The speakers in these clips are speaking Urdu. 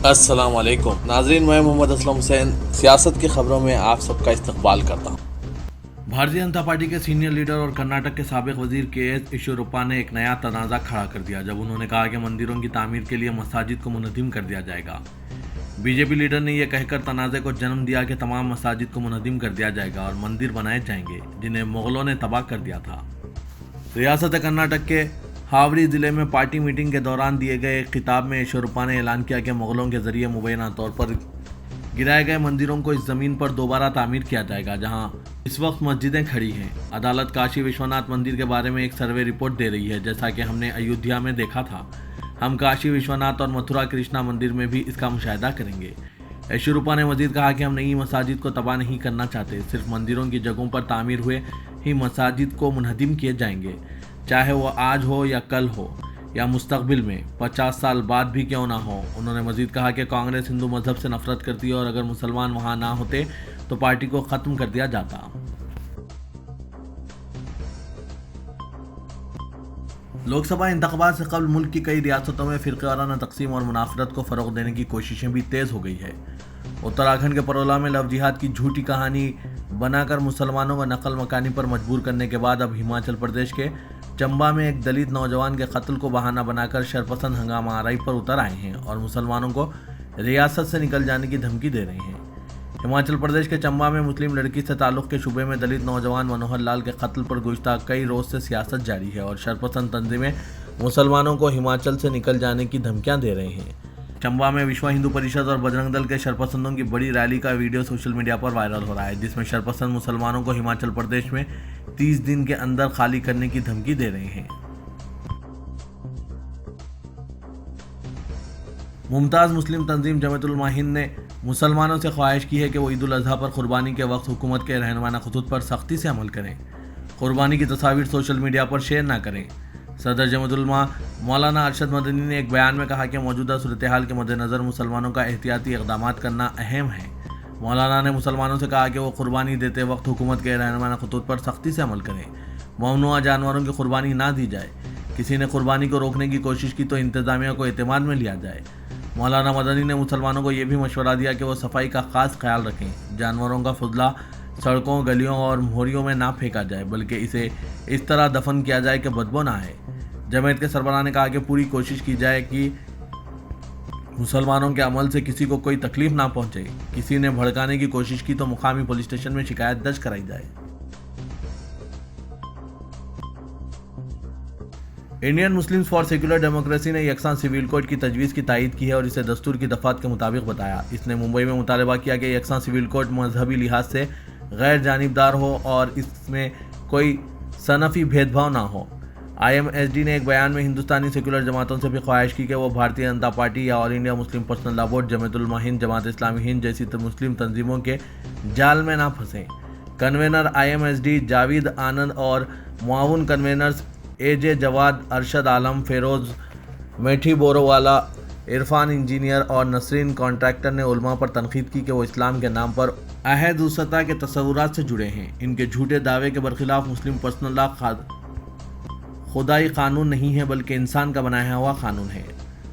السلام علیکم ناظرین، میں محمد اسلم حسین سیاست کی خبروں میں آپ سب کا استقبال کرتا ہوں۔ بھارتیہ جنتا پارٹی کے سینئر لیڈر اور کرناٹک کے سابق وزیر کے ایس ایشوروپا نے ایک نیا تنازع کھڑا کر دیا جب انہوں نے کہا کہ مندروں کی تعمیر کے لیے مساجد کو منہدم کر دیا جائے گا۔ بی جے پی لیڈر نے یہ کہہ کر تنازع کو جنم دیا کہ تمام مساجد کو منہدم کر دیا جائے گا اور مندر بنائے جائیں گے جنہیں مغلوں نے تباہ کر دیا تھا۔ ریاست کرناٹک کے ہاوڑی ضلع میں پارٹی میٹنگ کے دوران دیے گئے ایک خطاب میں ایشوروپا نے اعلان کیا کہ مغلوں کے ذریعے مبینہ طور پر گرائے گئے مندروں کو اس زمین پر دوبارہ تعمیر کیا جائے گا جہاں اس وقت مسجدیں کھڑی ہیں۔ عدالت کاشی وشوناتھ مندر کے بارے میں ایک سروے رپورٹ دے رہی ہے، جیسا کہ ہم نے ایودھیا میں دیکھا تھا۔ ہم کاشی وشوناتھ اور متھرا کرشنا مندر میں بھی اس کا مشاہدہ کریں گے۔ ایشوروپا نے مزید کہا کہ ہم نئی مساجد کو تباہ نہیں کرنا چاہتے، صرف مندروں کی جگہوں پر تعمیر ہوئے ہی مساجد کو منہدم کیے جائیں گے، چاہے وہ آج ہو یا کل ہو یا مستقبل میں 50 سال بعد بھی کیوں نہ ہو۔ انہوں نے مزید کہا کہ کانگریس ہندو مذہب سے نفرت کرتی ہے اور اگر مسلمان وہاں نہ ہوتے تو پارٹی کو ختم کر دیا جاتا۔ لوک سبھا انتخابات سے قبل ملک کی کئی ریاستوں میں فرقہ وارانہ تقسیم اور منافرت کو فروغ دینے کی کوششیں بھی تیز ہو گئی ہے۔ اتراکھنڈ کے پرولا میں لو جہاد کی جھوٹی کہانی بنا کر مسلمانوں کو نقل مکانی پر مجبور کرنے کے بعد اب ہماچل پردیش کے چمبا میں ایک دلت نوجوان کے قتل کو بہانہ بنا کر شرپسند ہنگامہ آرائی پر اتر آئے ہیں اور مسلمانوں کو ریاست سے نکل جانے کی دھمکی دے رہے ہیں۔ ہماچل پردیش کے چمبا میں مسلم لڑکی سے تعلق کے شبے میں دلت نوجوان منوہر لال کے قتل پر گزشتہ کئی روز سے سیاست جاری ہے اور شرپسند تنظیمیں مسلمانوں کو ہماچل سے نکل جانے کی دھمکیاں دے رہے ہیں۔ چمبا میں وشوا ہندو پریشد اور بجرنگ دل کے شرپسندوں کی بڑی ریلی کا ویڈیو سوشل میڈیا پر وائرل ہو رہا ہے، جس میں شرپسند مسلمانوں کو ہماچل پردیش میں 30 دن کے اندر خالی کرنے کی دھمکی دے رہے ہیں۔ ممتاز مسلم تنظیم جمعیت علماء ہند نے مسلمانوں سے خواہش کی ہے کہ وہ عید الاضحیٰ پر قربانی کے وقت حکومت کے رہنمانہ خطوط پر سختی سے عمل کریں، قربانی کی تصاویر سوشل میڈیا پر شیئر نہ کریں۔ صدر جمعیت علماء مولانا ارشد مدنی نے ایک بیان میں کہا کہ موجودہ صورتحال کے مدنظر مسلمانوں کا احتیاطی اقدامات کرنا اہم ہے۔ مولانا نے مسلمانوں سے کہا کہ وہ قربانی دیتے وقت حکومت کے رہنمانہ خطوط پر سختی سے عمل کریں، ممنوعہ جانوروں کی قربانی نہ دی جائے، کسی نے قربانی کو روکنے کی کوشش کی تو انتظامیہ کو اعتماد میں لیا جائے۔ مولانا مدنی نے مسلمانوں کو یہ بھی مشورہ دیا کہ وہ صفائی کا خاص خیال رکھیں، جانوروں کا فضلہ سڑکوں، گلیوں اور موہریوں میں نہ پھینکا جائے بلکہ اسے اس طرح دفن کیا جائے کہ بدبو نہ آئے۔ جمعیت کے سربراہ نے کہا کہ پوری کوشش کی جائے کہ مسلمانوں کے عمل سے کسی کو کوئی تکلیف نہ پہنچے، کسی نے بھڑکانے کی کوشش کی تو مقامی پولیس اسٹیشن میں شکایت درج کرائی جائے۔ Indian Muslims for secular democracy نے یکساں سول کوڈ کی تجویز کی تائید کی ہے اور اسے دستور کی دفعات کے مطابق بتایا۔ اس نے ممبئی میں مطالبہ کیا کہ یکساں سول کوڈ مذہبی لحاظ سے غیر جانبدار ہو اور اس میں کوئی صنفی بھید بھاؤ نہ ہو۔ آئی ایم ایس ڈی نے ایک بیان میں ہندوستانی سیکولر جماعتوں سے بھی خواہش کی کہ وہ بھارتیہ جنتا پارٹی یا آل انڈیا مسلم پرسنل لا بورڈ، جمعیت علماء ہند، جماعت اسلامی ہند جیسی مسلم تنظیموں کے جال میں نہ پھنسیں۔ Convener I M S D Javed Anand اور معاون کنوینرز اے جے جواد، ارشد عالم، فیروز میٹھی بوروالا، عرفان انجینئر اور نسرین کانٹریکٹر نے علماء پر تنقید کی کہ وہ اسلام کے نام پر عہد وسطیٰ کے تصورات سے جڑے ہیں۔ ان کے جھوٹے دعوے کے برخلاف مسلم پرسنل لا خدائی قانون نہیں ہے بلکہ انسان کا بنایا ہوا قانون ہے۔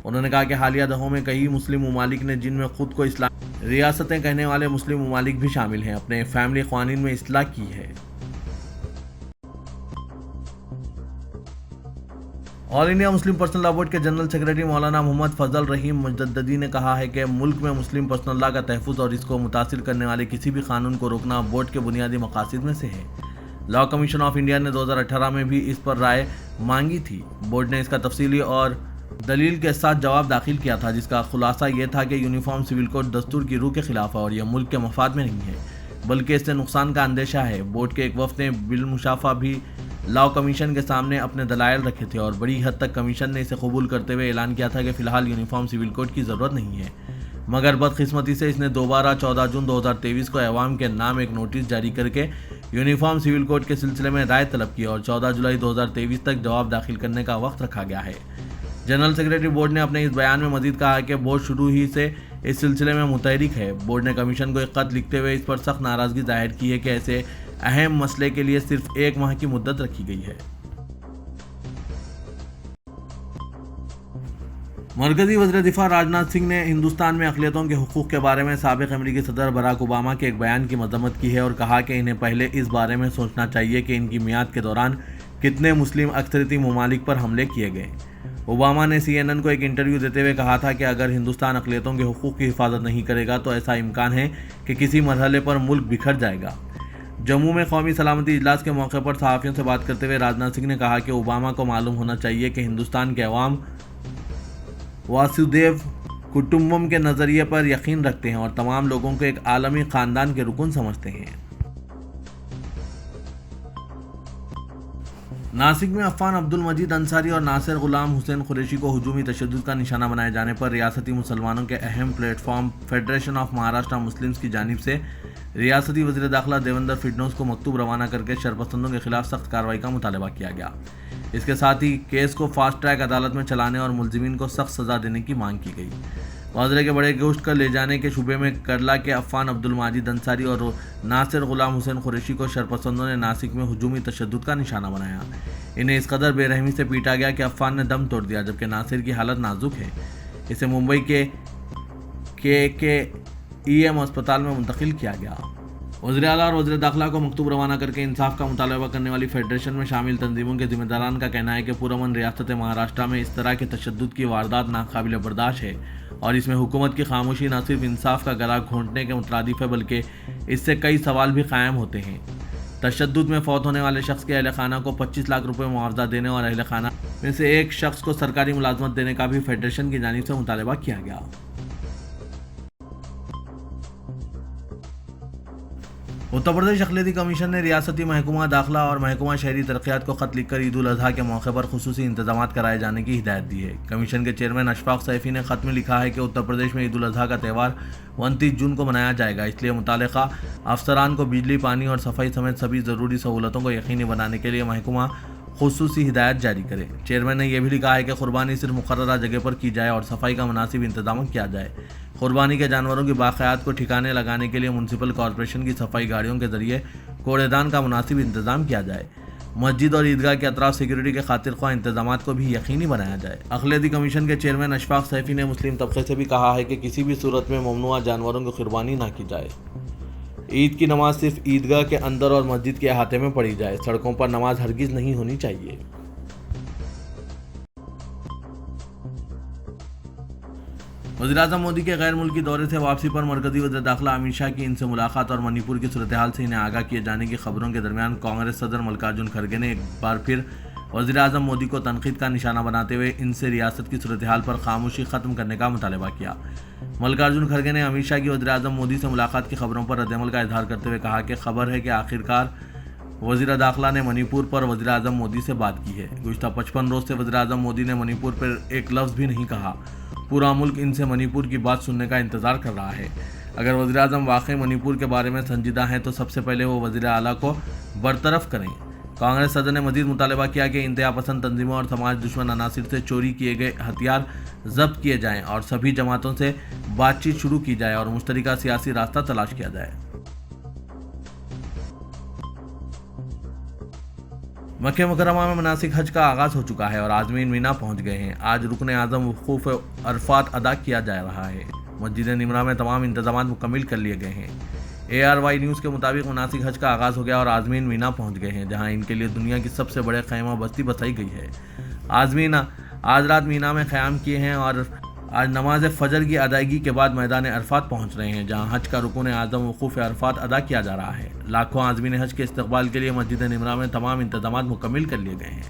انہوں نے کہا کہ حالیہ دہوں میں کئی مسلم ممالک نے، جن میں خود کو اسلام ریاستیں کہنے والے مسلم ممالک بھی شامل ہیں، اپنے فیملی قوانین میں اصلاح کی ہے۔ آل انڈیا مسلم پرسنل لا بورڈ کے جنرل سیکرٹری مولانا محمد فضل رحیم مجددی نے کہا ہے کہ ملک میں مسلم پرسنل لا کا تحفظ اور اس کو متاثر کرنے والے کسی بھی قانون کو روکنا بورڈ کے بنیادی مقاصد میں سے ہے۔ لا کمیشن آف انڈیا نے 2018 میں بھی اس پر رائے مانگی تھی۔ بورڈ نے اس کا تفصیلی اور دلیل کے ساتھ جواب داخل کیا تھا، جس کا خلاصہ یہ تھا کہ یونیفارم سول کوڈ دستور کی روح کے خلاف ہے اور یہ ملک کے مفاد میں نہیں ہے بلکہ اس سے نقصان کا اندیشہ ہے۔ بورڈ کے ایک وفد نے بالمشافہ بھی لا کمیشن کے سامنے اپنے دلائل رکھے تھے اور بڑی حد تک کمیشن نے اسے قبول کرتے ہوئے اعلان کیا تھا کہ فی الحال یونیفارم سول کوڈ کی ضرورت نہیں ہے، مگر بدقسمتی سے اس نے دوبارہ 14 جون 2023 کو عوام کے نام ایک نوٹس جاری کر کے یونیفارم سول کوڈ کے سلسلے میں رائے طلب کی اور 14 جولائی 2023 تک جواب داخل کرنے کا وقت رکھا گیا ہے۔ جنرل سیکرٹری بورڈ نے اپنے اس بیان میں مزید کہا کہ بورڈ شروع ہی سے اس سلسلے میں متحرک ہے۔ بورڈ نے کمیشن کو ایک خط لکھتے ہوئے اس پر سخت ناراضگی ظاہر کی ہے کہ ایسے اہم مسئلے کے لیے صرف 1 ماہ کی مدت رکھی گئی ہے۔ مرکزی وزیر دفاع راجناتھ سنگھ نے ہندوستان میں اقلیتوں کے حقوق کے بارے میں سابق امریکی صدر براک اوباما کے ایک بیان کی مذمت کی ہے اور کہا کہ انہیں پہلے اس بارے میں سوچنا چاہیے کہ ان کی میعاد کے دوران کتنے مسلم اکثریتی ممالک پر حملے کیے گئے۔ اوباما نے CNN کو ایک انٹرویو دیتے ہوئے کہا تھا کہ اگر ہندوستان اقلیتوں کے حقوق کی حفاظت نہیں کرے گا تو ایسا امکان ہے کہ کسی مرحلے پر ملک بکھر جائے گا۔ جموں میں قومی سلامتی اجلاس کے موقع پر صحافیوں سے بات کرتے ہوئے راجناتھ سنگھ نے کہا کہ اوباما کو معلوم ہونا چاہیے کہ ہندوستان کے عوام واسودیو کٹمبکم کے نظریے پر یقین رکھتے ہیں اور تمام لوگوں کو ایک عالمی خاندان کے رکن سمجھتے ہیں۔ ناسک میں عفان عبدالمجید انصاری اور ناصر غلام حسین قریشی کو ہجومی تشدد کا نشانہ بنائے جانے پر ریاستی مسلمانوں کے اہم plate form federation of Maharashtra Muslims کی جانب سے ریاستی وزیر داخلہ دیوندر فڈنوس کو مکتوب روانہ کر کے شرپسندوں کے خلاف سخت کارروائی کا مطالبہ کیا گیا۔ اس کے ساتھ ہی کیس کو فاسٹ ٹریک عدالت میں چلانے اور ملزمین کو سخت سزا دینے کی مانگ کی گئی۔ واضح کے بڑے گوشت کا لے جانے کے شبے میں کرلا کے عفان عبدالمجید انصاری اور ناصر غلام حسین قریشی کو شرپسندوں نے ناسک میں ہجومی تشدد کا نشانہ بنایا۔ انہیں اس قدر بے رحمی سے پیٹا گیا کہ عفان نے دم توڑ دیا جبکہ ناصر کی حالت نازک ہے۔ اسے ممبئی کے EM اسپتال میں منتقل کیا گیا۔ وزیر اعلیٰ اور وزیر داخلہ کو مکتوب روانہ کر کے انصاف کا مطالبہ کرنے والی فیڈریشن میں شامل تنظیموں کے ذمہ داران کا کہنا ہے کہ پرامن ریاست مہاراشٹر میں اس طرح کے تشدد کی واردات ناقابل برداشت ہے اور اس میں حکومت کی خاموشی نہ صرف انصاف کا گلا گھونٹنے کے مترادف ہے بلکہ اس سے کئی سوال بھی قائم ہوتے ہیں۔ تشدد میں فوت ہونے والے شخص کے اہل خانہ کو 25 لاکھ روپے معاوضہ دینے اور اہل خانہ میں سے ایک شخص کو سرکاری ملازمت دینے کا بھی فیڈریشن کی جانب سے مطالبہ کیا گیا۔ اتر پردیش اقلیتی کمیشن نے ریاستی محکمہ داخلہ اور محکمہ شہری ترقیات کو خط لکھ کر عید الاضحیٰ کے موقع پر خصوصی انتظامات کرائے جانے کی ہدایت دی ہے۔ کمیشن کے چیئرمین اشفاق سیفی نے خط میں لکھا ہے کہ اتر پردیش میں عید الاضحیٰ کا تہوار 29 جون کو منایا جائے گا، اس لیے متعلقہ افسران کو بجلی، پانی اور صفائی سمیت سبھی ضروری سہولتوں کو یقینی بنانے کے لیے محکمہ خصوصی ہدایت جاری کرے۔ چیئرمین نے یہ بھی لکھا ہے کہ قربانی صرف مقررہ جگہ پر کی جائے اور صفائی کا مناسب انتظام کیا جائے۔ قربانی کے جانوروں کی باقیات کو ٹھکانے لگانے کے لیے میونسپل کارپوریشن کی صفائی گاڑیوں کے ذریعے کوڑے دان کا مناسب انتظام کیا جائے۔ مسجد اور عیدگاہ کے اطراف سیکورٹی کے خاطر خواہ انتظامات کو بھی یقینی بنایا جائے۔ اقلیتی کمیشن کے چیئرمین اشفاق سیفی نے مسلم طبقے سے بھی کہا ہے کہ کسی بھی صورت میں ممنوعہ جانوروں کی قربانی نہ کی جائے۔ عید کی نماز صرف عیدگاہ کے اندر اور مسجد کے احاطے میں پڑھی جائے، سڑکوں پر نماز ہرگز نہیں ہونی چاہیے۔ وزیراعظم مودی کے غیر ملکی دورے سے واپسی پر مرکزی وزیر داخلہ امت شاہ کی ان سے ملاقات اور منی پور کی صورتحال سے انہیں آگاہ کیے جانے کی خبروں کے درمیان کانگریس صدر ملکارجن کھڑگے نے ایک بار پھر وزیراعظم مودی کو تنقید کا نشانہ بناتے ہوئے ان سے ریاست کی صورتحال پر خاموشی ختم کرنے کا مطالبہ کیا۔ ملکارجن کھڑگے نے امت شاہ کی وزیراعظم مودی سے ملاقات کی خبروں پر رد عمل کا اظہار کرتے ہوئے کہا کہ خبر ہے کہ آخرکار وزیر داخلہ نے منی پور پر وزیراعظم مودی سے بات کی ہے۔ گزشتہ 55 روز سے وزیراعظم مودی نے منی پور پر ایک لفظ بھی نہیں کہا۔ پورا ملک ان سے منی پور کی بات سننے کا انتظار کر رہا ہے۔ اگر وزیراعظم واقعی منی پور کے بارے میں سنجیدہ ہیں تو سب سے پہلے وہ وزیر اعلیٰ کو برطرف کریں۔ کانگریس صدر نے مزید مطالبہ کیا کہ انتہا پسند تنظیموں اور سماج دشمن عناصر سے چوری کیے گئے ہتھیار ضبط کیے جائیں اور سبھی جماعتوں سے بات چیت شروع کی جائے اور مشترکہ سیاسی راستہ تلاش کیا جائے۔ مکہ مکرمہ میں مناسک حج کا آغاز ہو چکا ہے اور عازمین مینا پہنچ گئے ہیں۔ آج رکن اعظم وقوف عرفات ادا کیا جا رہا ہے۔ مسجد نمرہ میں تمام انتظامات مکمل کر لیے گئے ہیں۔ ARY نیوز کے مطابق مناسک حج کا آغاز ہو گیا اور عازمین مینا پہنچ گئے ہیں جہاں ان کے لیے دنیا کی سب سے بڑے خیمہ بستی بسائی گئی ہے۔ عازمین آج رات مینا میں قیام کیے ہیں اور آج نماز فجر کی ادائیگی کے بعد میدان عرفات پہنچ رہے ہیں جہاں حج کا رکن اعظم وقوف عرفات ادا کیا جا رہا ہے۔ لاکھوں عازمین حج کے استقبال کے لیے مسجد نمرہ میں تمام انتظامات مکمل کر لیے گئے ہیں۔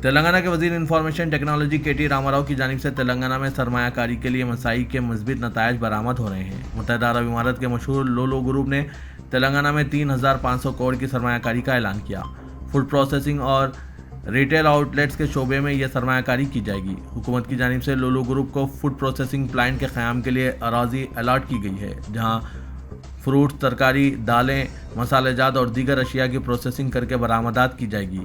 تلنگانہ کے وزیر information technology KT Rama Rao کی جانب سے تلنگانہ میں سرمایہ کاری کے لیے مساعی کے مثبت نتائج برآمد ہو رہے ہیں۔ متحدہ عرب امارات کے مشہور لولو گروپ نے تلنگانہ میں 3,500 کروڑ کی سرمایہ کاری کا اعلان کیا۔ فوڈ پروسیسنگ اور ریٹیل آؤٹ لیٹس کے شعبے میں یہ سرمایہ کاری کی جائے گی۔ حکومت کی جانب سے لولو گروپ کو فوڈ پروسیسنگ پلانٹ کے قیام کے لیے اراضی الاٹ کی گئی ہے جہاں فروٹ، ترکاری، دالیں، مسالے جات اور دیگر اشیاء کی پروسیسنگ کر کے برآمدات کی جائے گی۔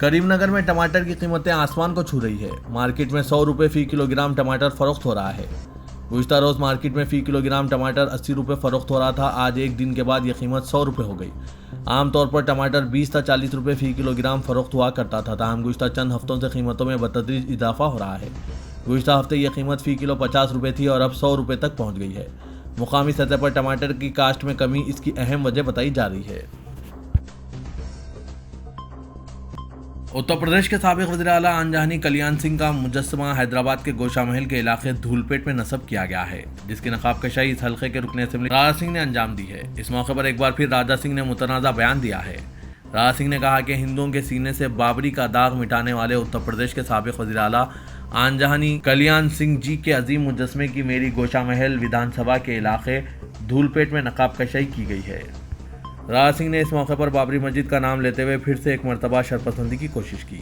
کریم نگر میں ٹماٹر کی قیمتیں آسمان کو چھو رہی ہے۔ مارکیٹ میں 100 روپے فی کلو گرام ٹماٹر فروخت ہو رہا ہے۔ گزشتہ روز مارکیٹ میں فی کلو گرام ٹماٹر 80 روپے فروخت ہو رہا تھا، آج ایک دن کے بعد یہ قیمت 100 روپے ہو گئی۔ عام طور پر ٹماٹر 20 تا 40 روپے فی کلو گرام فروخت ہوا کرتا تھا، تاہم گزشتہ چند ہفتوں سے قیمتوں میں بتدریج اضافہ ہو رہا ہے۔ گزشتہ ہفتے یہ قیمت فی کلو 50 روپے تھی اور اب 100 روپے تک پہنچ گئی ہے۔ مقامی سطح پر ٹماٹر کی کاشت میں کمی اس کی اہم وجہ بتائی جا رہی ہے۔ اتر پردیش کے سابق وزیر اعلیٰ آنجہانی کلیان سنگھ کا مجسمہ حیدرآباد کے گوشہ محل کے علاقے دھولپیٹ میں نصب کیا گیا ہے، جس کی نقاب کشائی اس حلقے کے رکن اسمبلی راجا سنگھ نے انجام دی ہے۔ اس موقع پر ایک بار پھر راجا سنگھ نے متنازع بیان دیا ہے۔ راجا سنگھ نے کہا کہ ہندوؤں کے سینے سے بابری کا داغ مٹانے والے اتر پردیش کے سابق وزیر اعلیٰ آنجہانی کلیان سنگھ جی کے عظیم مجسمے کی میری گوشہ محل ودھان سبھا کے علاقے دھولپیٹ میں نقاب کشائی کی گئی ہے۔ راجا سنگھ نے اس موقع پر بابری مسجد کا نام لیتے ہوئے پھر سے ایک مرتبہ شرپسندی کی کوشش کی۔